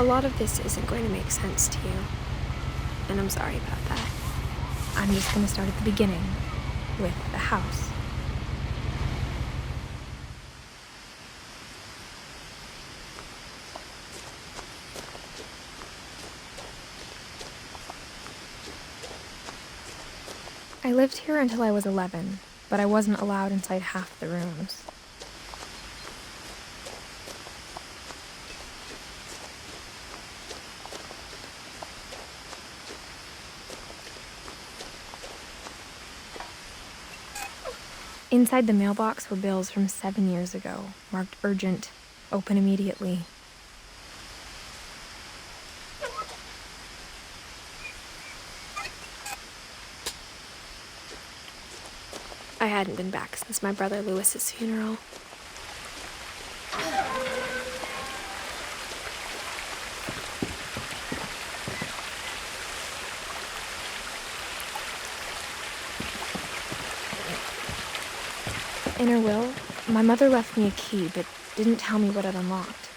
A lot of this isn't going to make sense to you, and I'm sorry about that. I'm just going to start at the beginning, with the house. I lived here until I was 11, but I wasn't allowed inside half the rooms. Inside the mailbox were bills from 7 years ago, marked urgent, open immediately. I hadn't been back since my brother Lewis's funeral. In her will, my mother left me a key, but didn't tell me what it unlocked.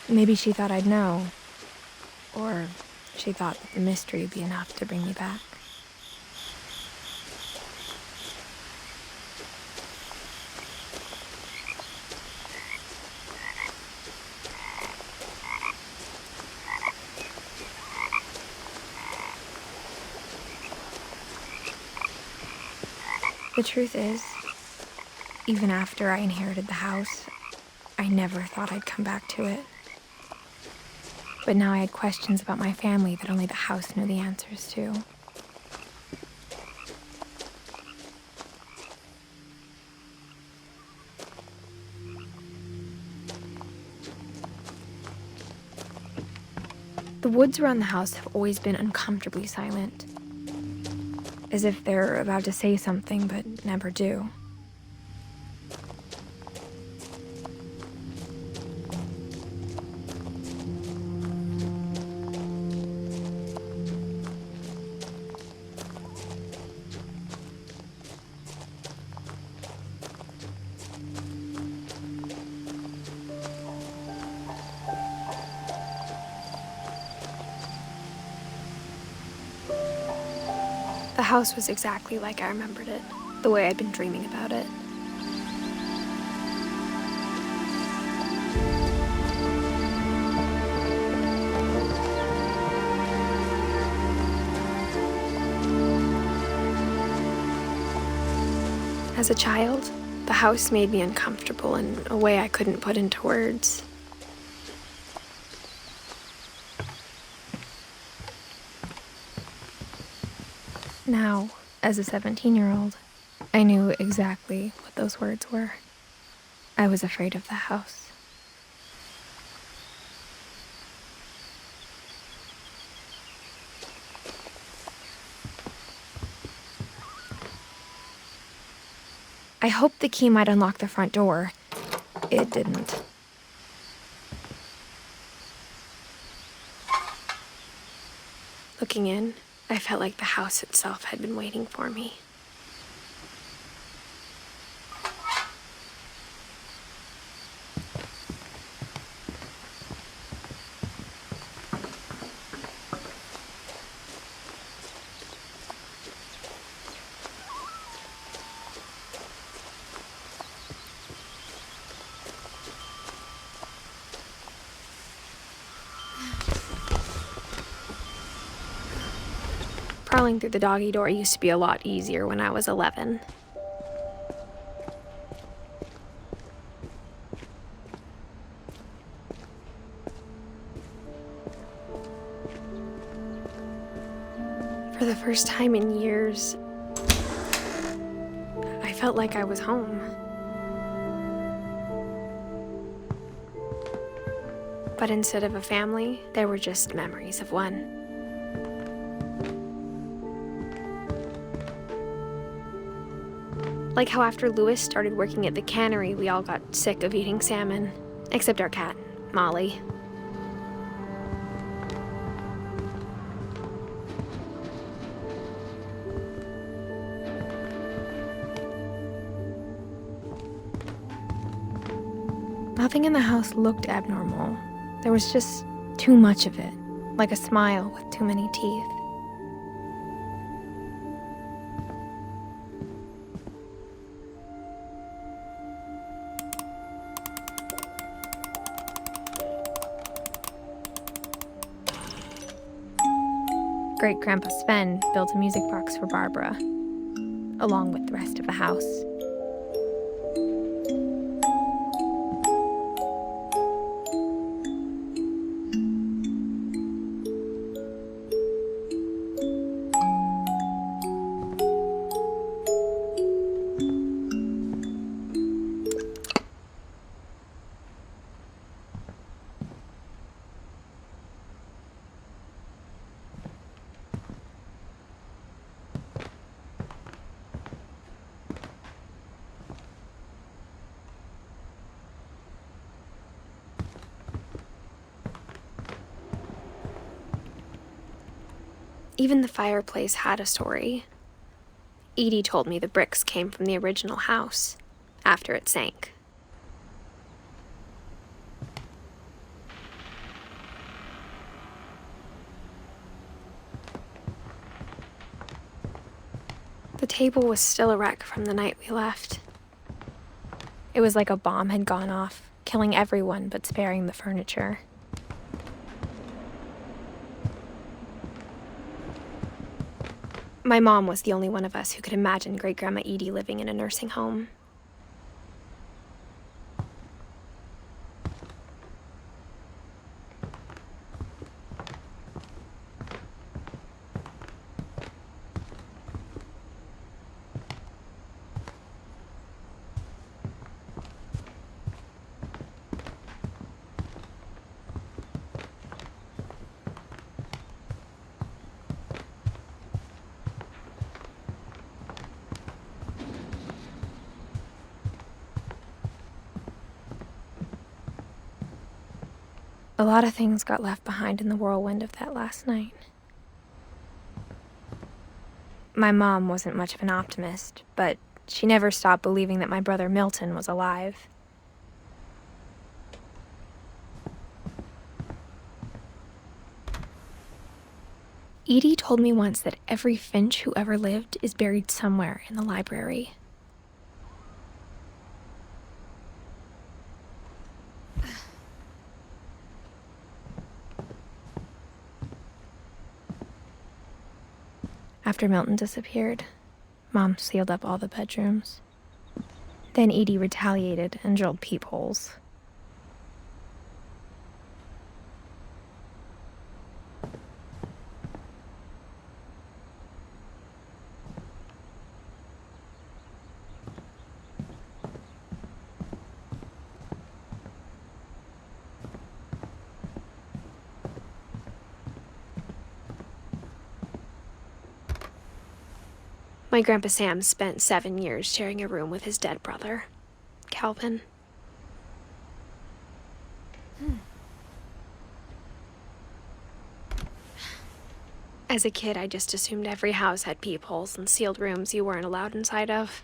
Maybe she thought I'd know, or she thought that the mystery would be enough to bring me back. The truth is, even after I inherited the house, I never thought I'd come back to it. But now I had questions about my family that only the house knew the answers to. The woods around the house have always been uncomfortably silent, as if they're about to say something but never do. The house was exactly like I remembered it, the way I'd been dreaming about it. As a child, the house made me uncomfortable in a way I couldn't put into words. Now, as a 17-year-old, I knew exactly what those words were. I was afraid of the house. I hoped the key might unlock the front door. It didn't. Looking in, I felt like the house itself had been waiting for me. Crawling through the doggy door used to be a lot easier when I was 11. For the first time in years, I felt like I was home. But instead of a family, there were just memories of one. Like how after Lewis started working at the cannery, we all got sick of eating salmon, except our cat, Molly. Nothing in the house looked abnormal, There was just too much of it, like a smile with too many teeth. Great-Grandpa Sven built a music box for Barbara, along with the rest of the house. Even the fireplace had a story. Edie told me the bricks came from the original house, after it sank. The table was still a wreck from the night we left. It was like a bomb had gone off, killing everyone but sparing the furniture. My mom was the only one of us who could imagine Great-Grandma Edie living in a nursing home. A lot of things got left behind in the whirlwind of that last night. My mom wasn't much of an optimist, but she never stopped believing that my brother Milton was alive. Edie told me once that every Finch who ever lived is buried somewhere in the library. After Milton disappeared, Mom sealed up all the bedrooms. Then Edie retaliated and drilled peepholes. My Grandpa Sam spent 7 years sharing a room with his dead brother, Calvin. As a kid, I just assumed every house had peepholes and sealed rooms you weren't allowed inside of.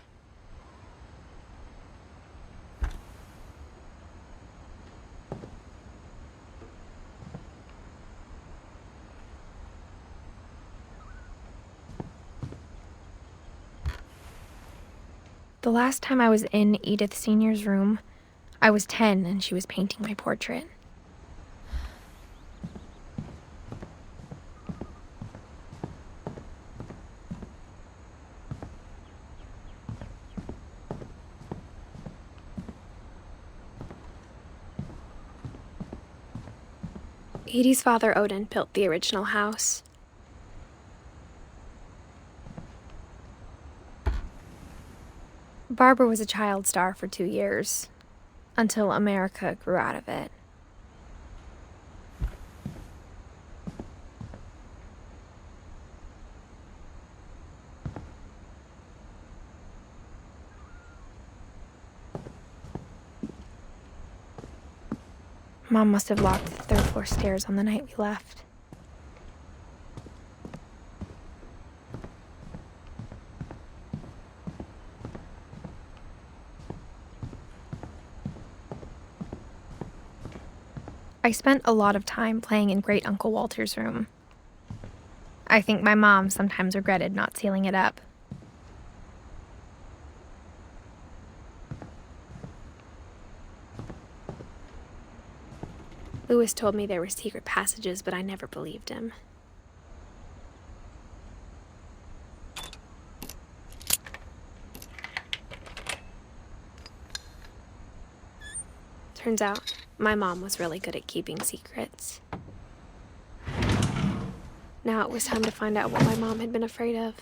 The last time I was in Edith Sr.'s room, I was 10 and she was painting my portrait. Edie's father, Odin, built the original house. Barbara was a child star for 2 years, until America grew out of it. Mom must have locked the third-floor stairs on the night we left. I spent a lot of time playing in Great Uncle Walter's room. I think my mom sometimes regretted not sealing it up. Louis told me there were secret passages, but I never believed him. Turns out, my mom was really good at keeping secrets. Now it was time to find out what my mom had been afraid of.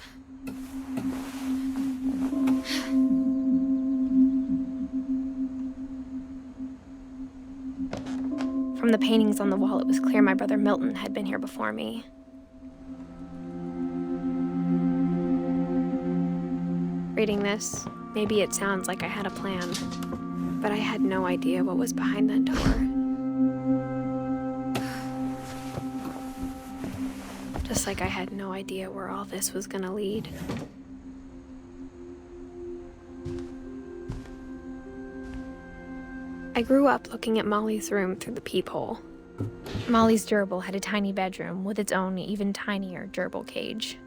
From the paintings on the wall, it was clear my brother Milton had been here before me. Reading this, maybe it sounds like I had a plan, but I had no idea what was behind that door. Just like I had no idea where all this was gonna lead. I grew up looking at Molly's room through the peephole. Molly's gerbil had a tiny bedroom with its own even tinier gerbil cage.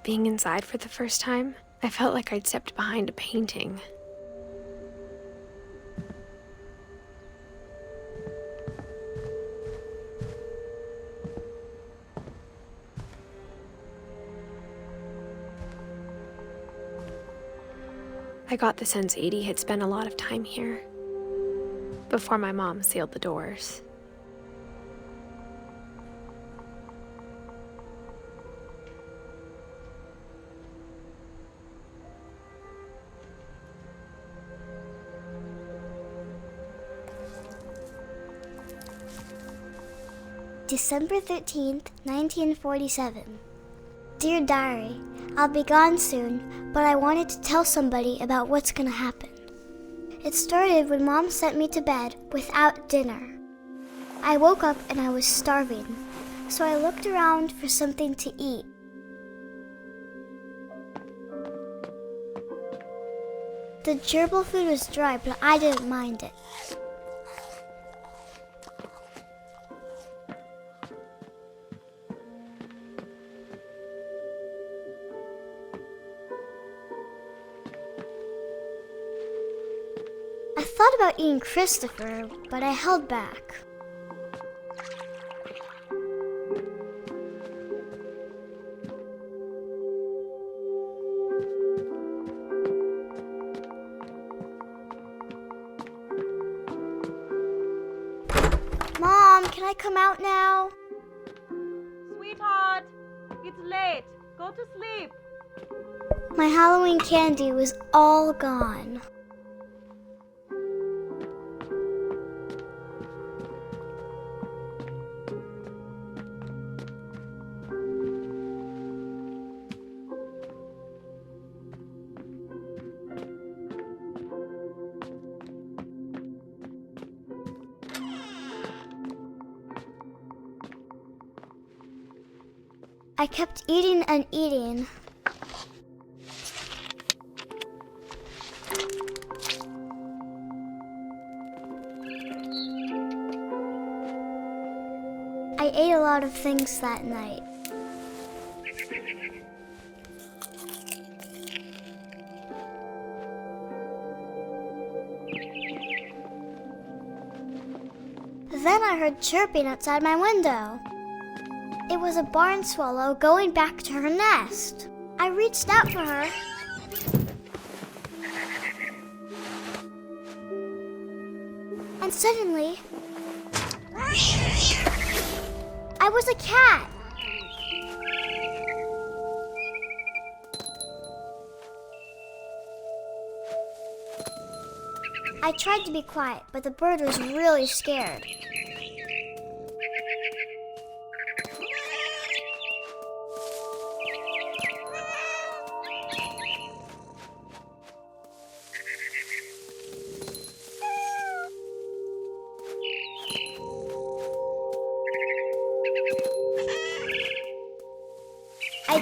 Being inside for the first time, I felt like I'd stepped behind a painting. I got the sense Edie had spent a lot of time here, before my mom sealed the doors. December 13th, 1947. Dear Diary, I'll be gone soon, but I wanted to tell somebody about what's gonna happen. It started when Mom sent me to bed without dinner. I woke up and I was starving, so I looked around for something to eat. The gerbil food was dry, but I didn't mind it. I thought about eating Christopher, but I held back. Mom, can I come out now? Sweetheart, it's late. Go to sleep. My Halloween candy was all gone. I kept eating and eating. I ate a lot of things that night. Then I heard chirping outside my window. It was a barn swallow going back to her nest. I reached out for her. And suddenly, I was a cat. I tried to be quiet, but the bird was really scared.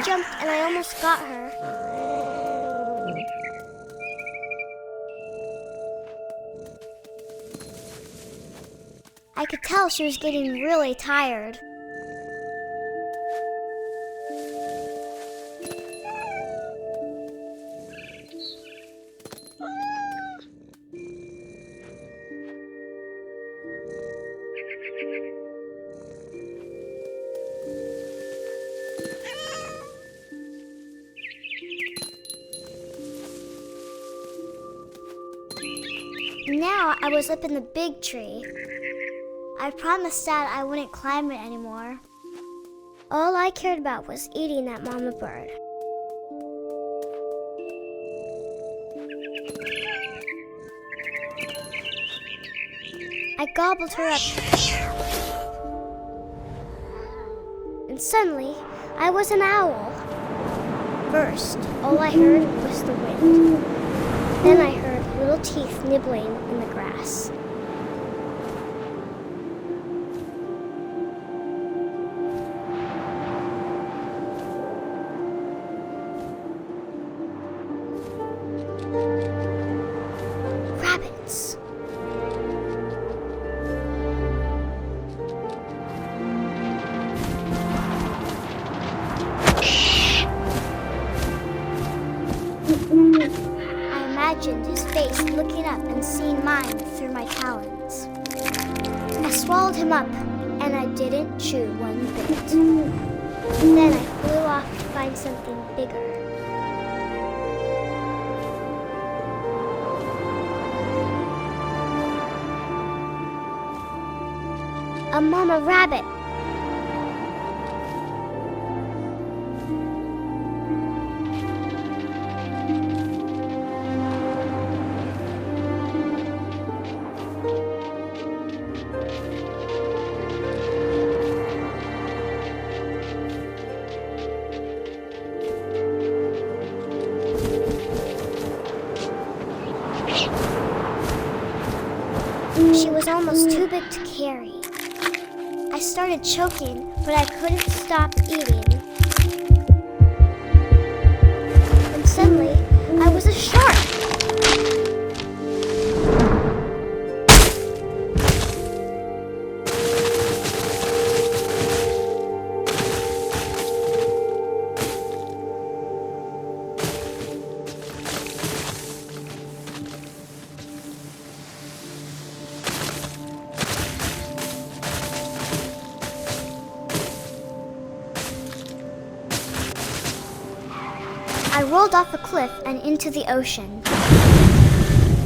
jumped and I almost got her. I could tell she was getting really tired. Now I was up in the big tree. I promised Dad I wouldn't climb it anymore. All I cared about was eating that mama bird. I gobbled her up. And suddenly, I was an owl. First, all I heard was the wind. Then I heard little teeth nibbling in the grass. Rabbits. I imagined his face looking up and seeing mine through my talons. I swallowed him up, and I didn't chew one bit. Then I flew off to find something bigger. A mama rabbit. She was almost too big to carry. I started choking, but I couldn't stop eating. And suddenly, I was a shark. I rolled off a cliff and into the ocean.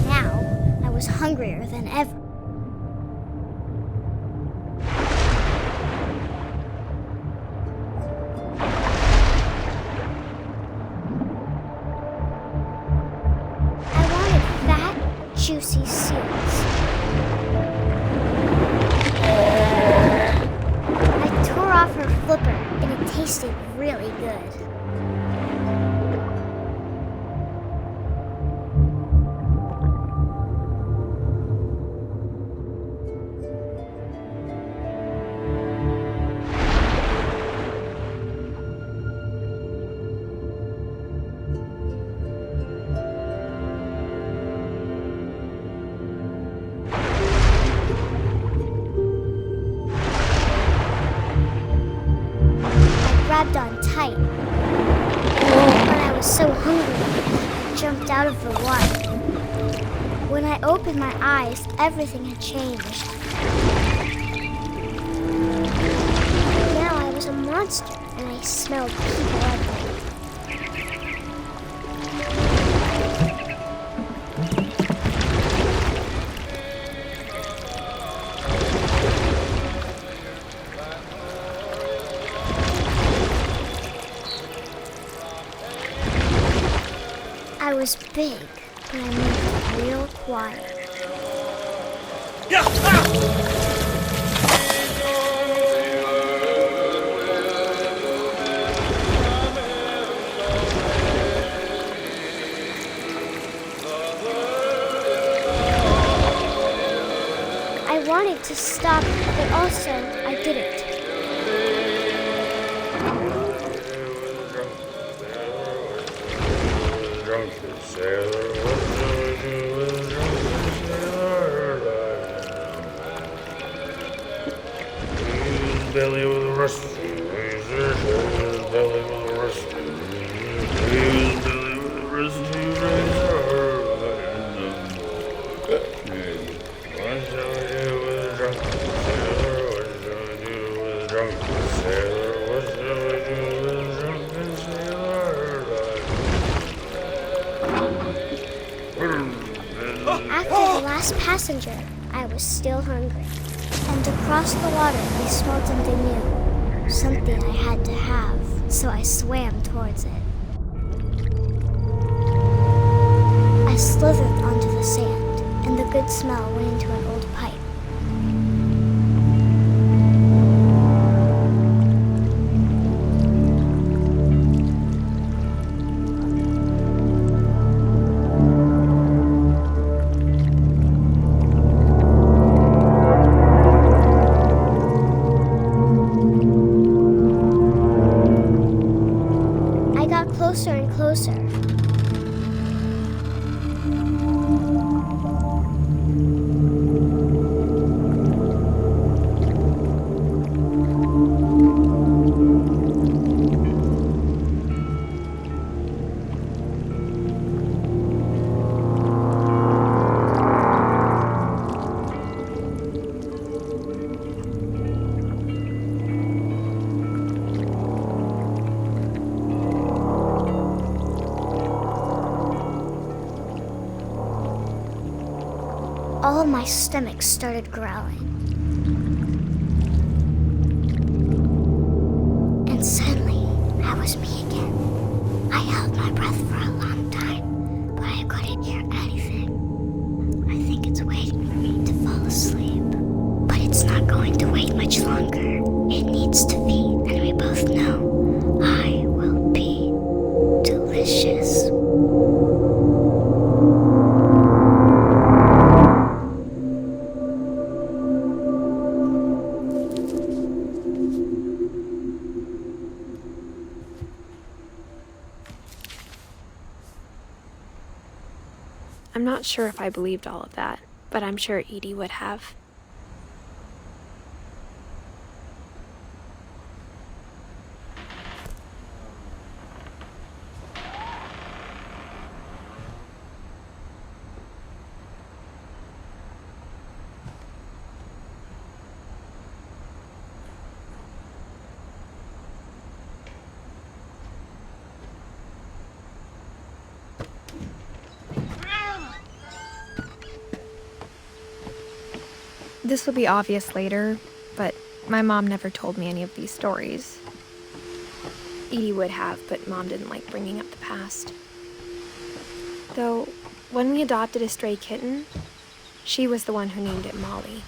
Now, I was hungrier than ever. I wanted fat, juicy seals. I tore off her flipper, and it tasted really good. Grabbed on tight. But I was so hungry, I jumped out of the water. When I opened my eyes, everything had changed. Now I was a monster, and I smelled people everywhere. I was big, but I moved real quiet. I wanted to stop, but also I didn't. drunken sailor? What shall I do with a drunken sailor? His belly with a rusty razor, his belly with a rusty razor, his belly with a rusty razor. What shall I do with a drunken sailor? What shall I do with a drunken sailor? What shall I do with a drunken sailor? After the last passenger, I was still hungry. And across the water, I smelled something new. Something I had to have, so I swam towards it. I slithered onto the sand, and the good smell went into an old pipe. I got closer and closer. All of my stomach started growling. And suddenly, I was me again. I held my breath for a long time, but I couldn't hear anything. I think it's waiting for me to fall asleep. But it's not going to wait much longer. It needs to feed, and we both know I will be delicious. I'm not sure if I believed all of that, but I'm sure Edie would have. This will be obvious later, but my mom never told me any of these stories. Edie would have, but Mom didn't like bringing up the past. Though, when we adopted a stray kitten, she was the one who named it Molly.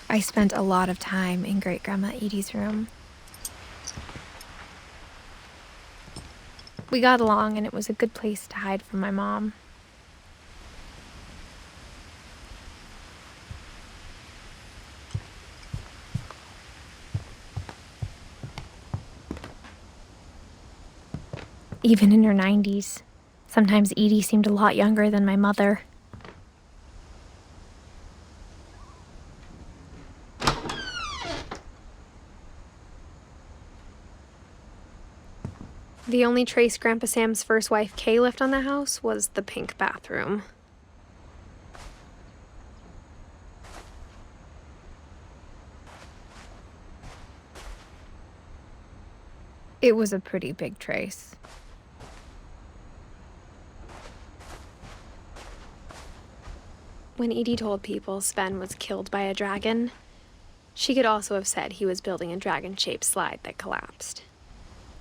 I spent a lot of time in Great-Grandma Edie's room. We got along, and it was a good place to hide from my mom. Even in her 90s, sometimes Edie seemed a lot younger than my mother. The only trace Grandpa Sam's first wife Kay left on the house was the pink bathroom. It was a pretty big trace. When Edie told people Sven was killed by a dragon, she could also have said he was building a dragon-shaped slide that collapsed.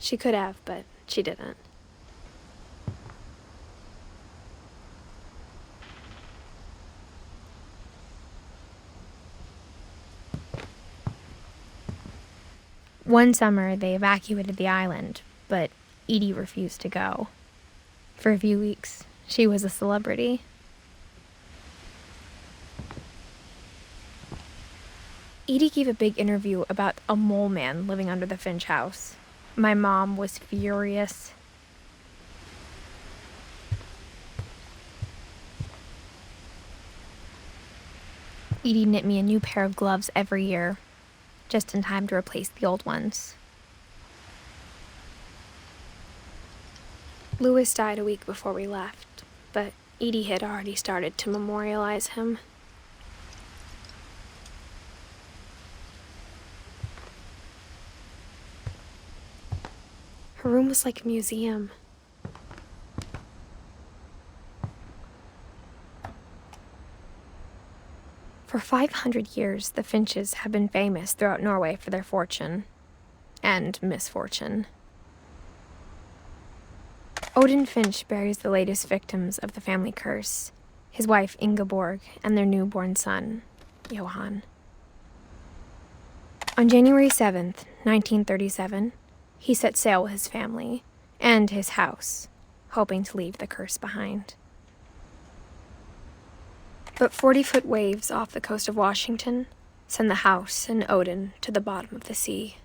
She could have, but she didn't. One summer, they evacuated the island, but Edie refused to go. For a few weeks, she was a celebrity. Edie gave a big interview about a mole man living under the Finch house. My mom was furious. Edie knit me a new pair of gloves every year, just in time to replace the old ones. Louis died a week before we left, but Edie had already started to memorialize him. Her room was like a museum. For 500 years, the Finches have been famous throughout Norway for their fortune and misfortune. Odin Finch buries the latest victims of the family curse, his wife Ingeborg and their newborn son, Johan. On January 7th, 1937, he set sail with his family and his house, hoping to leave the curse behind. But 40-foot waves off the coast of Washington send the house and Odin to the bottom of the sea.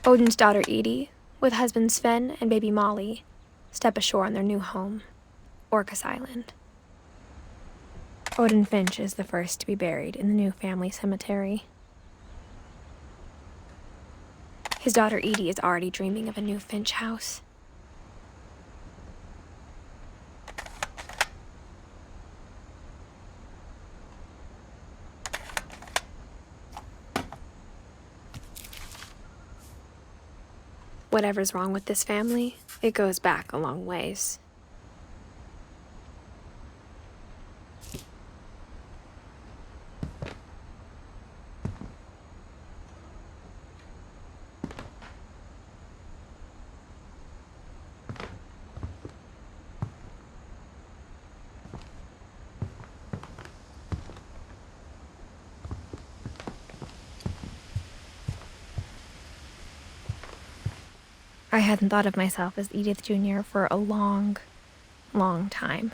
Odin's daughter Edie, with husband Sven and baby Molly, step ashore on their new home, Orcas Island. Odin Finch is the first to be buried in the new family cemetery. His daughter Edie is already dreaming of a new Finch house. Whatever's wrong with this family, it goes back a long ways. I hadn't thought of myself as Edith Jr. for a long, long time.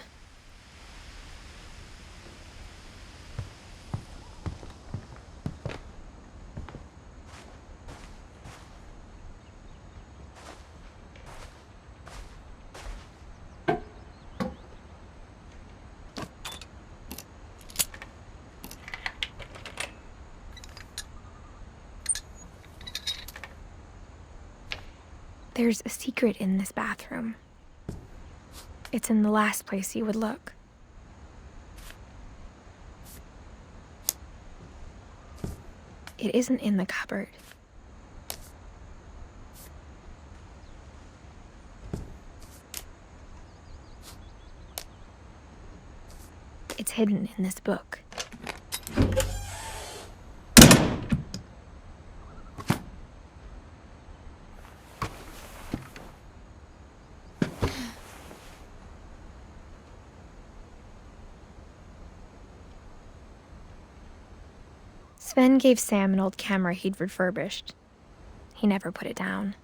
There's a secret in this bathroom. It's in the last place you would look. It isn't in the cupboard. It's hidden in this book. Sven gave Sam an old camera he'd refurbished. He never put it down.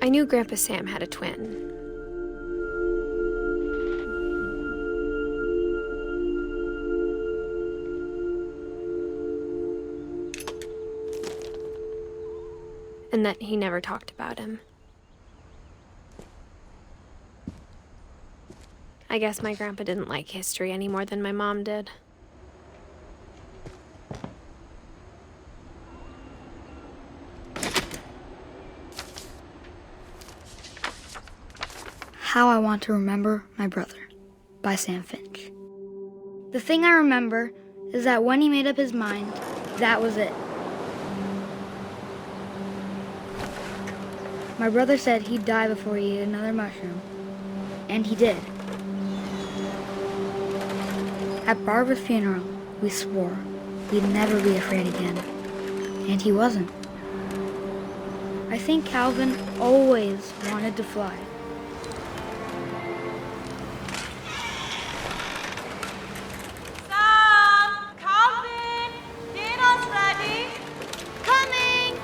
I knew Grandpa Sam had a twin. And that he never talked about him. I guess my grandpa didn't like history any more than my mom did. How I Want to Remember My Brother by Sam Finch. The thing I remember is that when he made up his mind, that was it. My brother said he'd die before he ate another mushroom, and he did. At Barbara's funeral, we swore we'd never be afraid again, and he wasn't. I think Calvin always wanted to fly. Sam! Calvin! Dinner's ready! Coming!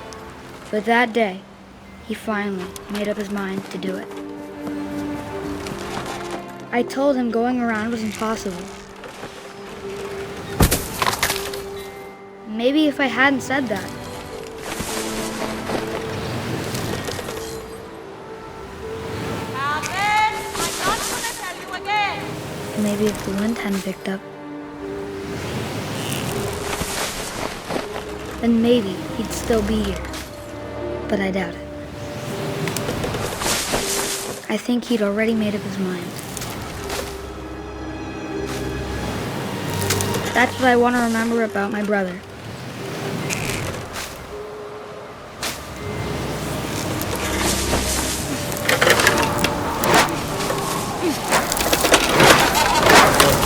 But that day, he finally made up his mind to do it. I told him going around was impossible. Maybe if I hadn't said that, Calvin! I'm not gonna tell you again! maybe if the wind hadn't picked up, then maybe he'd still be here. But I doubt it. I think he'd already made up his mind. That's what I want to remember about my brother.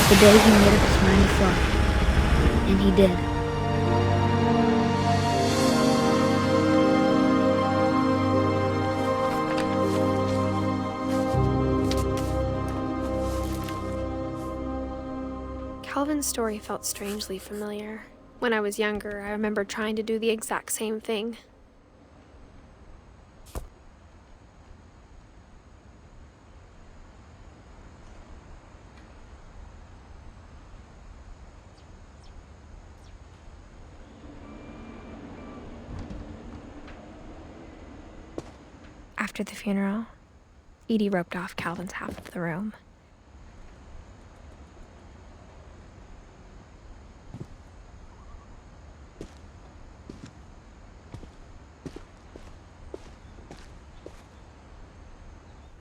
The day he made up his mind to fly. And he did. Calvin's story felt strangely familiar. When I was younger, I remember trying to do the exact same thing. After the funeral, Edie roped off Calvin's half of the room.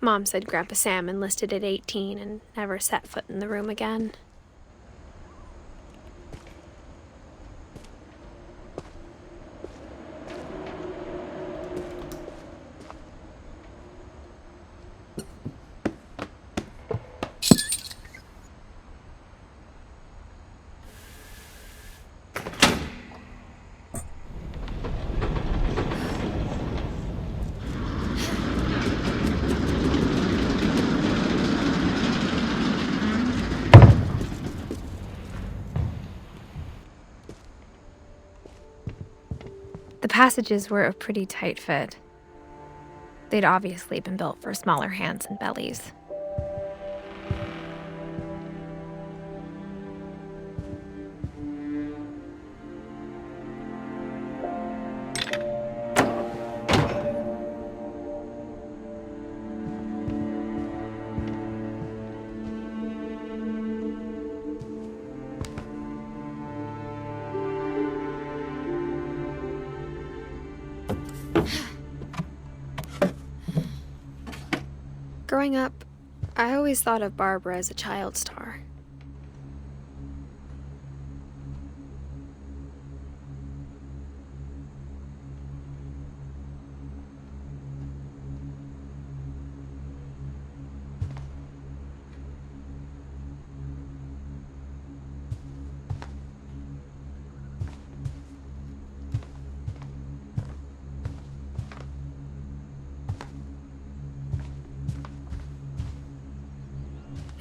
Mom said Grandpa Sam enlisted at 18 and never set foot in the room again. The passages were a pretty tight fit. They'd obviously been built for smaller hands and bellies. Growing up, I always thought of Barbara as a child star.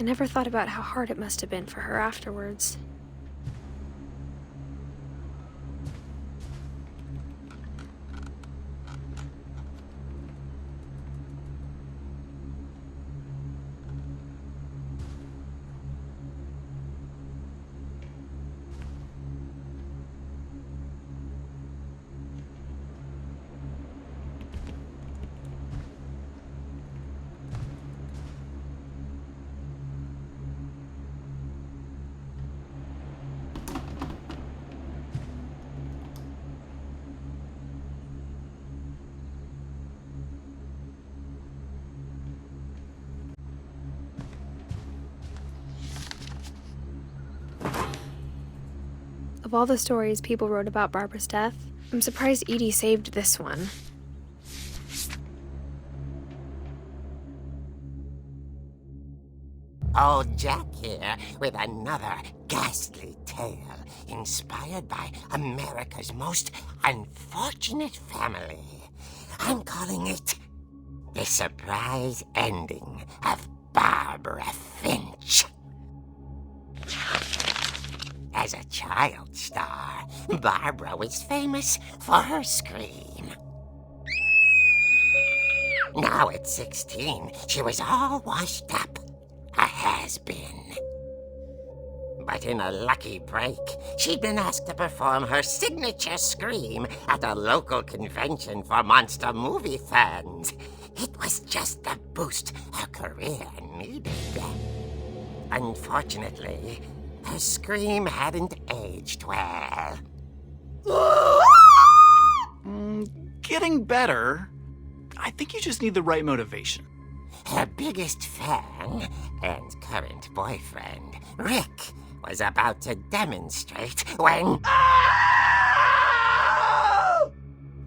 I never thought about how hard it must have been for her afterwards. Of all the stories people wrote about Barbara's death, I'm surprised Edie saved this one. Old Jack here with another ghastly tale inspired by America's most unfortunate family. I'm calling it The Surprise Ending of Barbara Finch. As a child star, Barbara was famous for her scream. Now at 16, she was all washed up. A has-been. But in a lucky break, she'd been asked to perform her signature scream at a local convention for monster movie fans. It was just the boost her career needed. Unfortunately, her scream hadn't aged well. Getting better. I think you just need the right motivation. Her biggest fan and current boyfriend, Rick, was about to demonstrate when...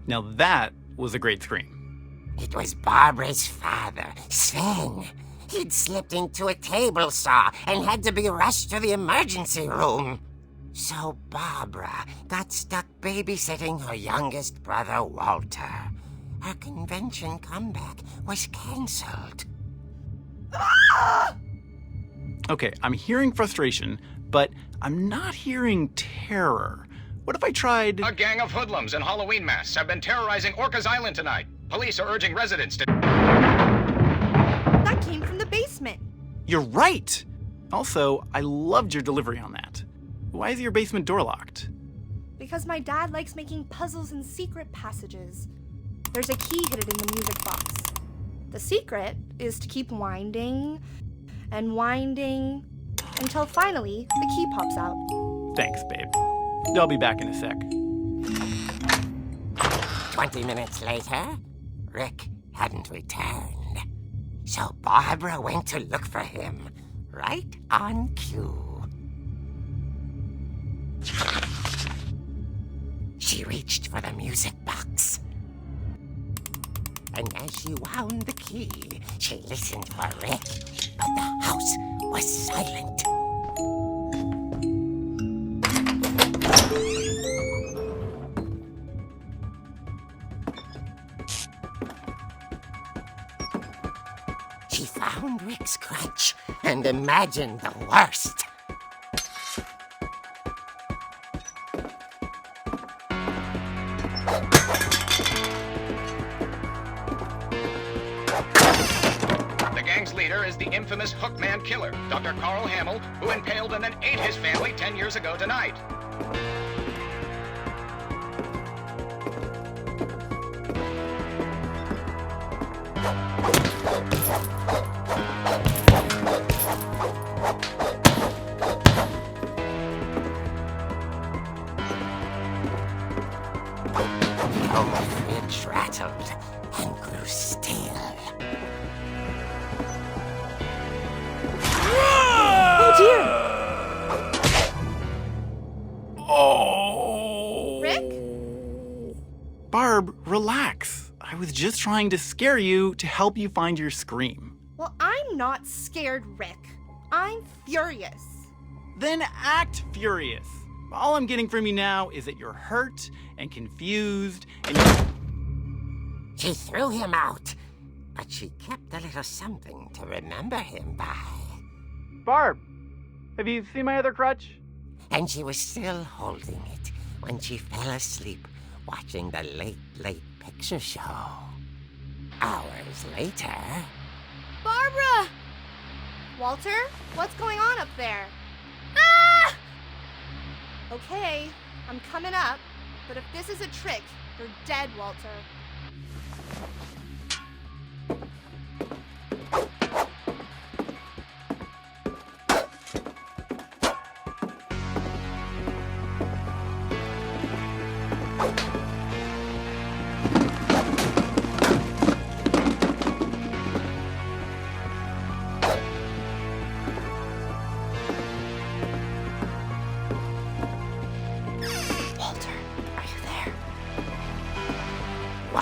Now that was a great scream. It was Barbara's father, Sven. He'd slipped into a table saw and had to be rushed to the emergency room. So Barbara got stuck babysitting her youngest brother, Walter. Her convention comeback was cancelled. Okay, I'm hearing frustration, but I'm not hearing terror. What if I tried... A gang of hoodlums in Halloween masks have been terrorizing Orcas Island tonight. Police are urging residents to... That came from the basement. You're right! Also, I loved your delivery on that. Why is your basement door locked? Because my dad likes making puzzles and secret passages. There's a key hidden in the music box. The secret is to keep winding and winding until finally the key pops out. Thanks, babe. I'll be back in a sec. 20 minutes later, Rick hadn't returned. So Barbara went to look for him, right on cue. She reached for the music box. And as she wound the key, she listened for Rick, but the house was silent. She found Rick's crutch and imagined the worst. The gang's leader is the infamous Hookman Killer, Dr. Carl Hamill, who impaled and then ate his family 10 years ago tonight. The old fridge rattled and grew still. Oh dear! Oh! Rick? Barb, relax. I was just trying to scare you to help you find your scream. Well, I'm not scared, Rick. I'm furious. Then act furious. All I'm getting from you now is that you're hurt and confused and She threw him out, but she kept a little something to remember him by. Barb, have you seen my other crutch? And she was still holding it when she fell asleep watching the late picture show. Hours later... Barbara! Walter, what's going on up there? Ah! Okay, I'm coming up, but if this is a trick, you're dead, Walter.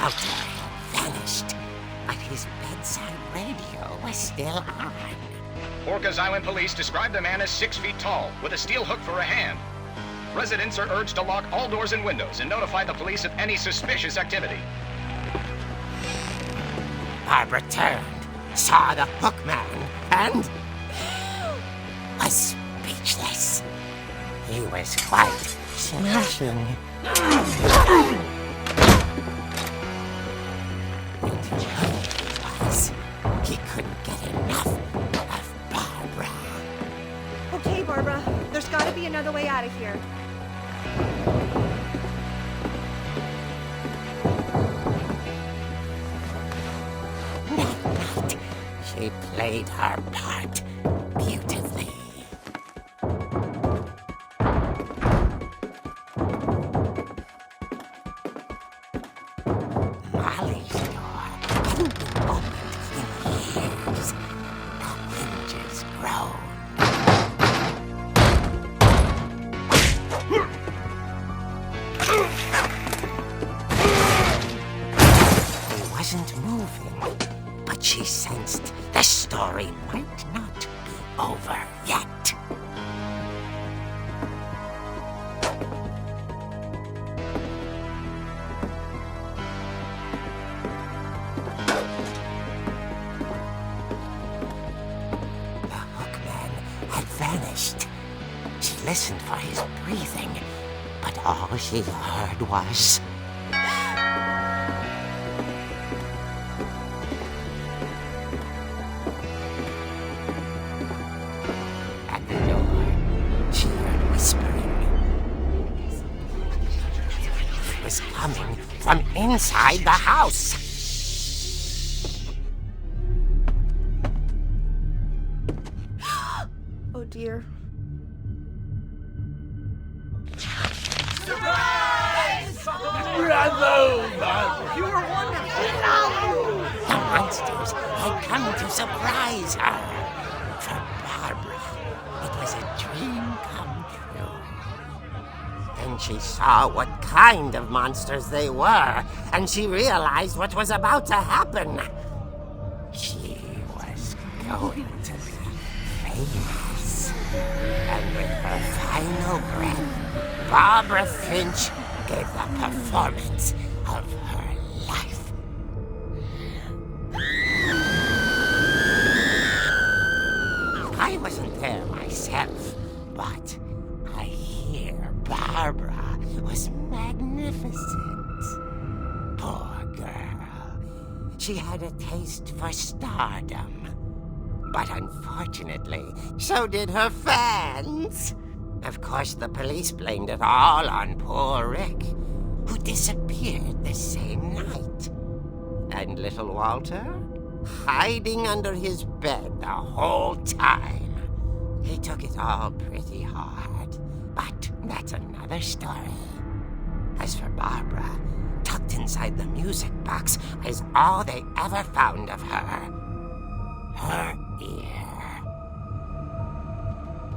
Walter had vanished, but his bedside radio was still on. Orcas Island police describe the man as 6 feet tall, with a steel hook for a hand. Residents are urged to lock all doors and windows and notify the police of any suspicious activity. Barbara turned, saw the hook man, and was speechless. He was quite smashing. And he couldn't get enough of Barbara. Okay, Barbara, there's gotta be another way out of here. That night, she played her part beautifully. Molly's door hadn't been opened in years. The hinges groaned. He wasn't moving, but she sensed the story might not be over yet. The hookman had vanished. She listened for his breathing, but all she heard was... At the door, she heard whispering. It was coming from inside the house. Oh dear. The monsters had come to surprise her. For Barbara, it was a dream come true. Then she saw what kind of monsters they were, and she realized what was about to happen. She was going to be famous. And with her final breath, Barbara Finch gave the performance of her life. I wasn't there myself, but I hear Barbara was magnificent. Poor girl. She had a taste for stardom. But unfortunately, so did her fans. Of course, the police blamed it all on poor Rick, who disappeared the same night. And little Walter? Hiding under his bed the whole time. He took it all pretty hard, but that's another story. As for Barbara, tucked inside the music box was all they ever found of her. Her ear.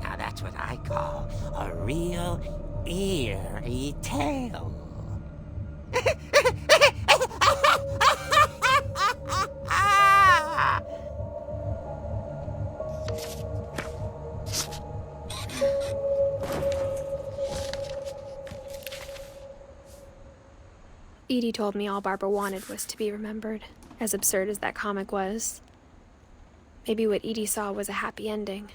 Now that's what I call a real eerie tale. Edie told me all Barbara wanted was to be remembered, as absurd as that comic was. Maybe what Edie saw was a happy ending.